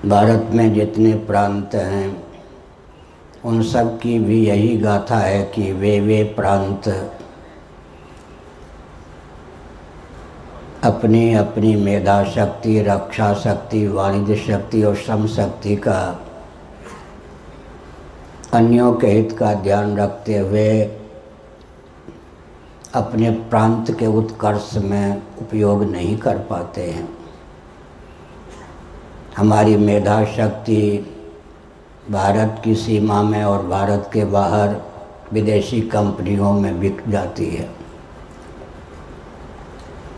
भारत में जितने प्रांत हैं उन सब की भी यही गाथा है कि वे प्रांत अपनी अपनी मेधा शक्ति, रक्षा शक्ति, वाणिज्य शक्ति और श्रम शक्ति का अन्यों के हित का ध्यान रखते हुए अपने प्रांत के उत्कर्ष में उपयोग नहीं कर पाते हैं। हमारी मेधा शक्ति भारत की सीमा में और भारत के बाहर विदेशी कंपनियों में बिक जाती है।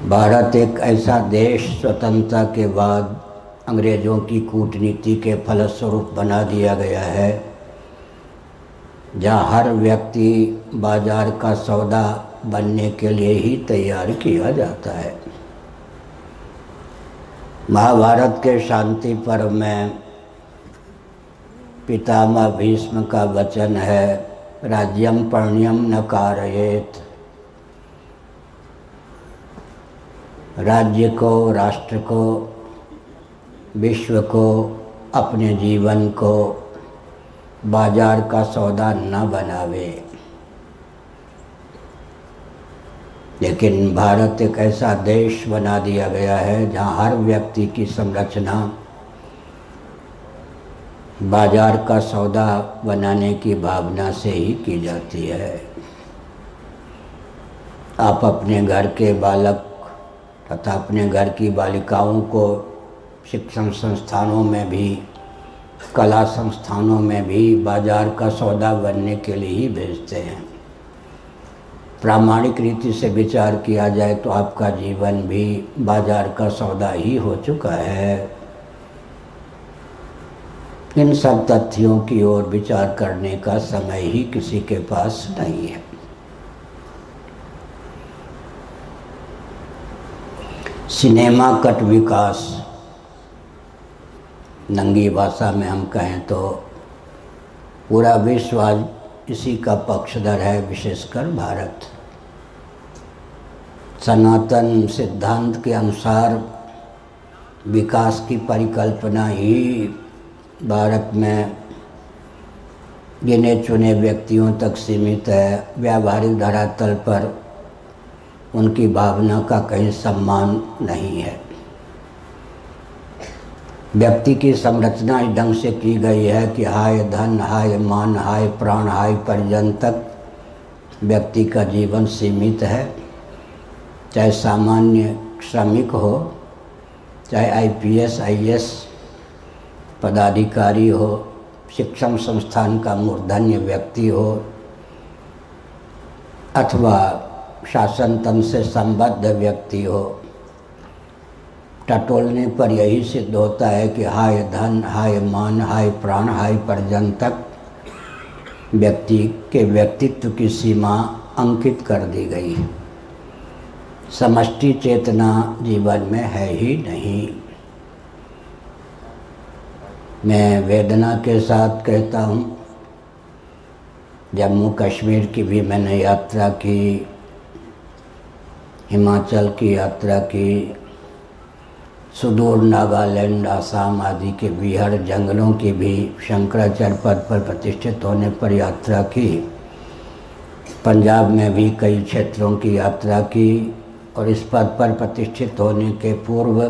भारत एक ऐसा देश स्वतंत्रता के बाद अंग्रेज़ों की कूटनीति के फलस्वरूप बना दिया गया है, जहाँ हर व्यक्ति बाजार का सौदा बनने के लिए ही तैयार किया जाता है। महाभारत के शांति पर्व में पितामह भीष्म का वचन है, राज्यम पर्ण्यम न कारयेत। राज्य को, राष्ट्र को, विश्व को, अपने जीवन को बाजार का सौदा न बनावे। लेकिन भारत एक ऐसा देश बना दिया गया है जहाँ हर व्यक्ति की संरचना बाजार का सौदा बनाने की भावना से ही की जाती है। आप अपने घर के बालक तथा अपने घर की बालिकाओं को शिक्षण संस्थानों में भी, कला संस्थानों में भी बाजार का सौदा बनने के लिए ही भेजते हैं। प्रामाणिक रीति से विचार किया जाए तो आपका जीवन भी बाजार का सौदा ही हो चुका है। इन सब तथ्यों की ओर विचार करने का समय ही किसी के पास नहीं है। सिनेमा कट विकास, नंगी भाषा में हम कहें तो पूरा विश्व आज इसी का पक्षधर है, विशेषकर भारत। सनातन सिद्धांत के अनुसार विकास की परिकल्पना ही भारत में गिने चुने व्यक्तियों तक सीमित है। व्यावहारिक धरातल पर उनकी भावना का कहीं सम्मान नहीं है। व्यक्ति की संरचना इस ढंग से की गई है कि हाय धन, हाय मान, हाय प्राण, हाय परिजन तक व्यक्ति का जीवन सीमित है। चाहे सामान्य श्रमिक हो, चाहे आईपीएस आईएएस पदाधिकारी हो, शिक्षण संस्थान का मूर्धन्य व्यक्ति हो, अथवा शासन तंत्र से संबद्ध व्यक्ति हो। टटोलने पर यही सिद्ध होता है कि हाय धन, हाय मान, हाय प्राण, हाय परिजन तक व्यक्ति के व्यक्तित्व की सीमा अंकित कर दी गई। समष्टि चेतना जीवन में है ही नहीं। मैं वेदना के साथ कहता हूँ, जम्मू कश्मीर की भी मैंने यात्रा की, हिमाचल की यात्रा की, सुदूर नागालैंड, आसाम आदि के बिहार जंगलों की भी शंकराचार्य पद पर प्रतिष्ठित होने पर यात्रा की। पंजाब में भी कई क्षेत्रों की यात्रा की और इस पद पर प्रतिष्ठित होने के पूर्व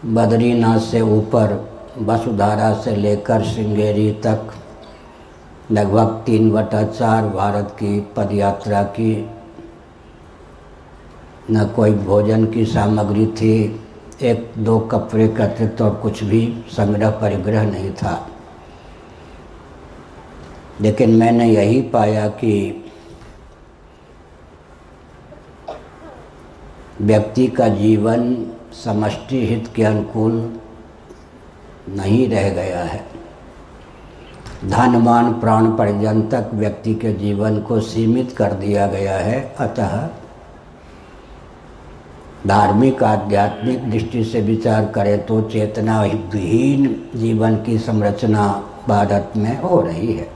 बद्रीनाथ से ऊपर वसुधारा से लेकर श्रृंगेरी तक लगभग 3/4 भारत की पद यात्रा की। न कोई भोजन की सामग्री थी, 1-2 कपड़े का अतिरिक्त और कुछ भी संग्रह परिग्रह नहीं था। लेकिन मैंने यही पाया कि व्यक्ति का जीवन समष्टि हित के अनुकूल नहीं रह गया है। धन मान प्राण परिजन तक व्यक्ति के जीवन को सीमित कर दिया गया है। अतः धार्मिक आध्यात्मिक दृष्टि से विचार करें तो चेतना विहीन जीवन की संरचना भारत में हो रही है।